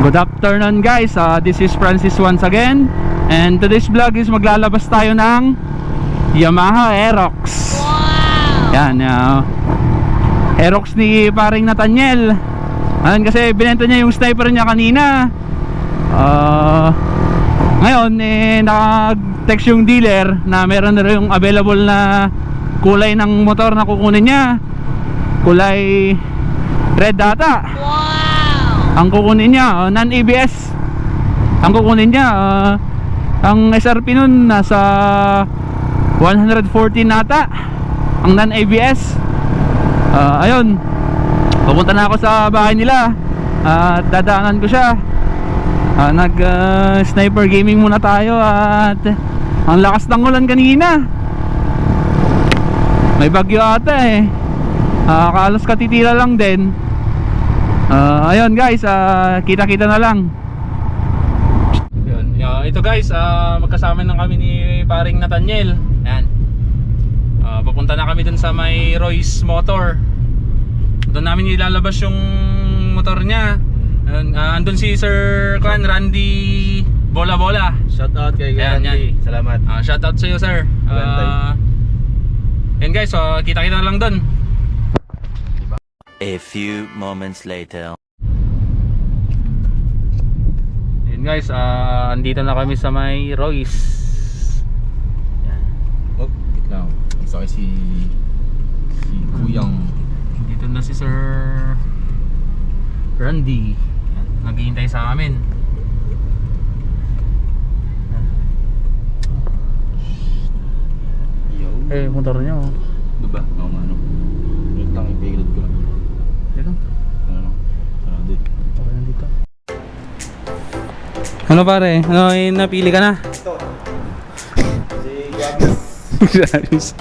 Good afternoon guys, this is Francis once again. And today's vlog is maglalabas tayo ng Yamaha Aerox. Wow! Yan, Aerox ni paring Nathaniel. Kasi binenta niya yung sniper niya kanina. Ngayon nag-text yung dealer na meron na rin yung available na kulay ng motor na kukunin niya. Kulay red data. Wow! Ang kukunin niya non-ABS. Ang kukunin niya ang SRP nun nasa 114 nata ang non-ABS. Ayun, pupunta na ako sa bahay nila at dadaanan ko siya. Nag sniper gaming muna tayo at ang lakas ng ulan kanina. May bagyo ata kalos katitira lang din. Ayun guys, kita-kita na lang. Yun, ito guys, magkasama na kami ni paring Nathaniel. Yan. Papunta na kami dun sa may Royce Motor. Doon namin ilalabas yung motor niya. Andun si Sir Randy Bola Bola. Shout out kay Randy. Salamat. Shout out sa iyo sir. Yan guys, kita-kita na lang dun. A few moments later. Yun guys, andito na kami sa may Royce. Yan. Oh, wait lang. Isa si Kuyang. Dito na si Sir Randy. Naghihintay sa amin. Yo. Motor niya oh. Diba? Oo nga, ano. Wait lang, ipigilid ko lang. Dito. Ano? Sarado din. Okay na dito. Ano pare? Ano, napili ka na? Ito. Si Gabis. Gabis.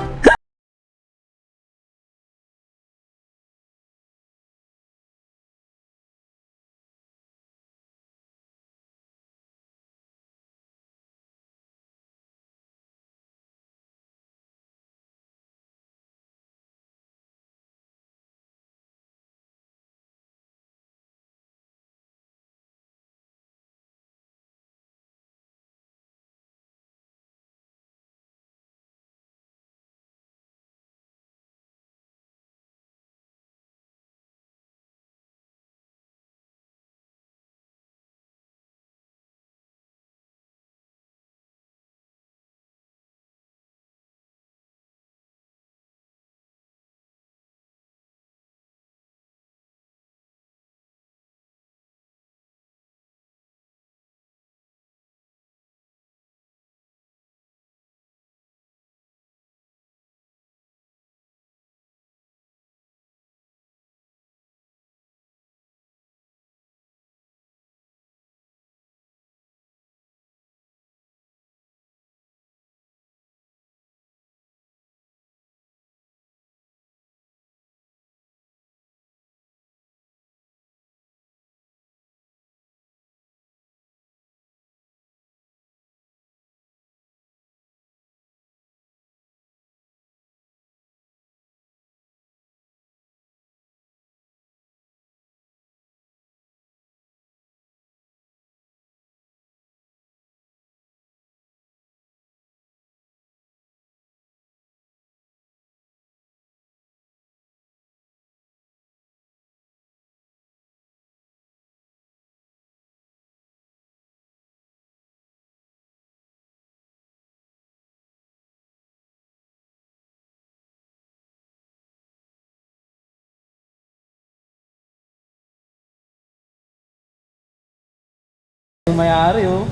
Yung may-ari oh.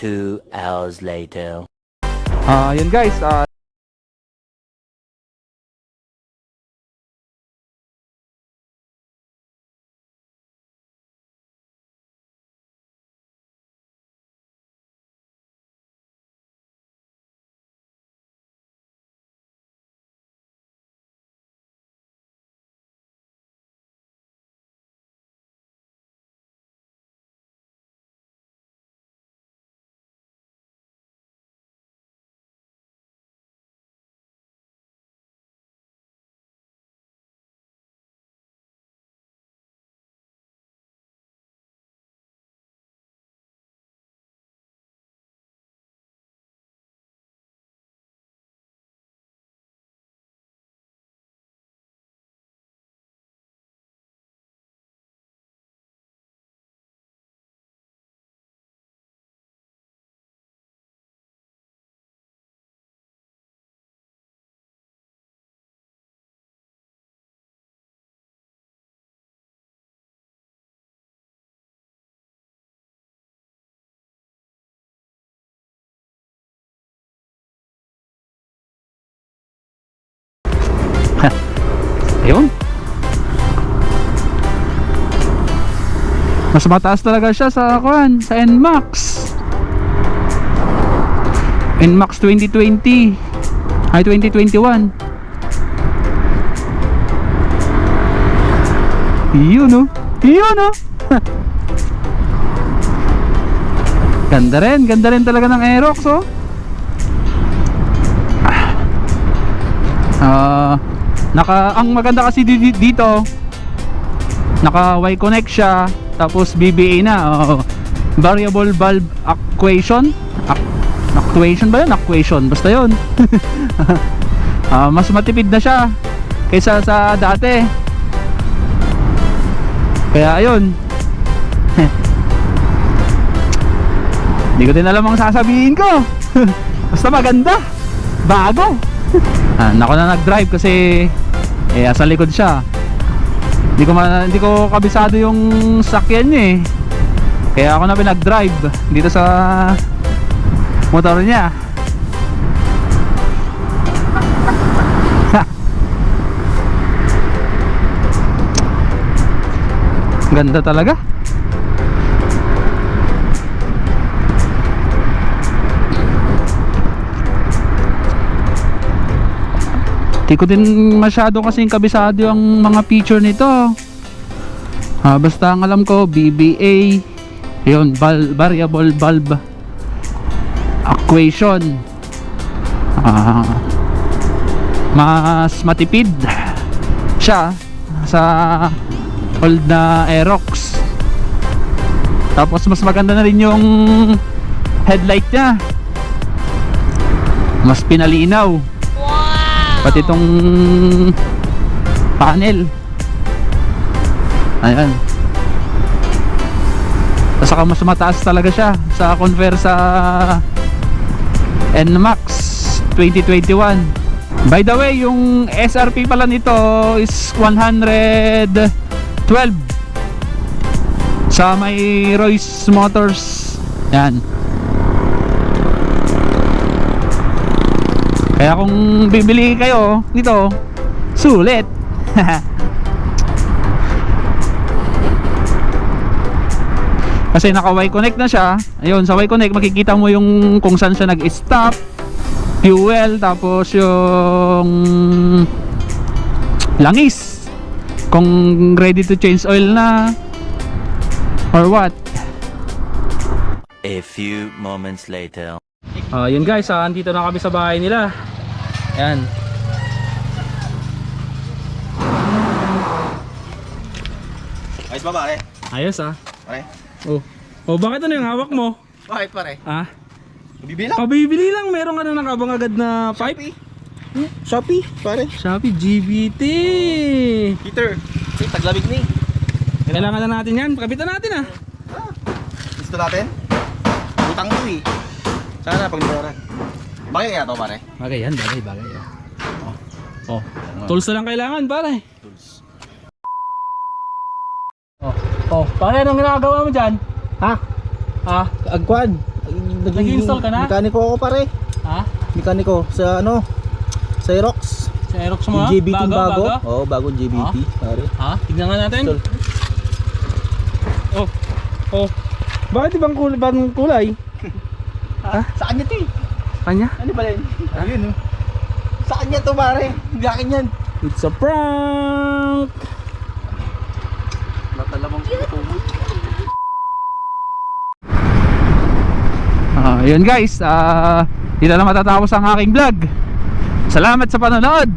2 hours later. Yun guys, ayun. Mas mataas talaga siya sa sa NMAX. NMAX 2020 ay 2021. Yun oh. Yun oh. Ganda rin talaga ng Aerox oh. Ang maganda kasi dito, naka Y-connect siya, tapos BBA na, variable valve actuation. Actuation ba yun? Actuation, basta yun. Mas matipid na siya kaysa sa dati. Kaya ayun. Hindi ko din alam ang sasabihin ko. Basta maganda, bago. Nako na nag-drive kasi sa likod siya. Hindi ko kabisado yung sakyan niya eh. Kaya ako na pinag-drive dito sa motor niya. Ganda talaga. Di ko din masyado kasing kabisado ang mga feature nito. Basta ang alam ko BBA, yun, variable valve actuation. Mas matipid siya sa old na Aerox. Tapos mas maganda na rin yung headlight niya, mas pinalinaw. Pati itong panel, ayan. Saka mas mataas talaga siya sa compare sa NMAX 2021. By the way, yung SRP pala nito is 112 sa may Royce Motors. Yan. Kaya kung bibili kayo dito, sulit. Kasi naka Y-connect na siya. Ayun, sa Y-connect makikita mo yung kung saan siya nag-stop, fuel, tapos yung langis, kung ready to change oil na or what. A few moments later. Yun guys, andito na kami sa bahay nila. Ayan. Ayos ba pare? Ayos Pare? Oh, bakit ano yung hawak mo? Bakit pare? Bibili lang? Pabibili lang, meron ka na nakabang agad na pipe. Shopee pare? Shopee GBT. Peter, taglamig ni. Kailangan na natin yan, pagkapitan natin Gusto natin? Utang ko eh. Sana pag nilora. Bagay kaya to pare? Bagay yan, bagay. Tools na lang kailangan pare. Tools. Pare, anong ginagawa mo dyan? Agkuan. Nag-install ka na? Mekaniko ako pare. Ha? Mekaniko sa ano? Sa Aerox. Sa Aerox mo? Yung JBT bago? Oo, bagong JBT pare. Ha? Tignan nga natin. Install. Oh. Bakit ibang kulay? Sa kanya 'to eh. Kanya? Ano ba 'yan? Ayun oh. Sa kanya 'to pare. Hindi akin 'yan. It's a prank! Natalamang ito. Yun guys, dito na matatapos ang aking vlog. Salamat sa panonood.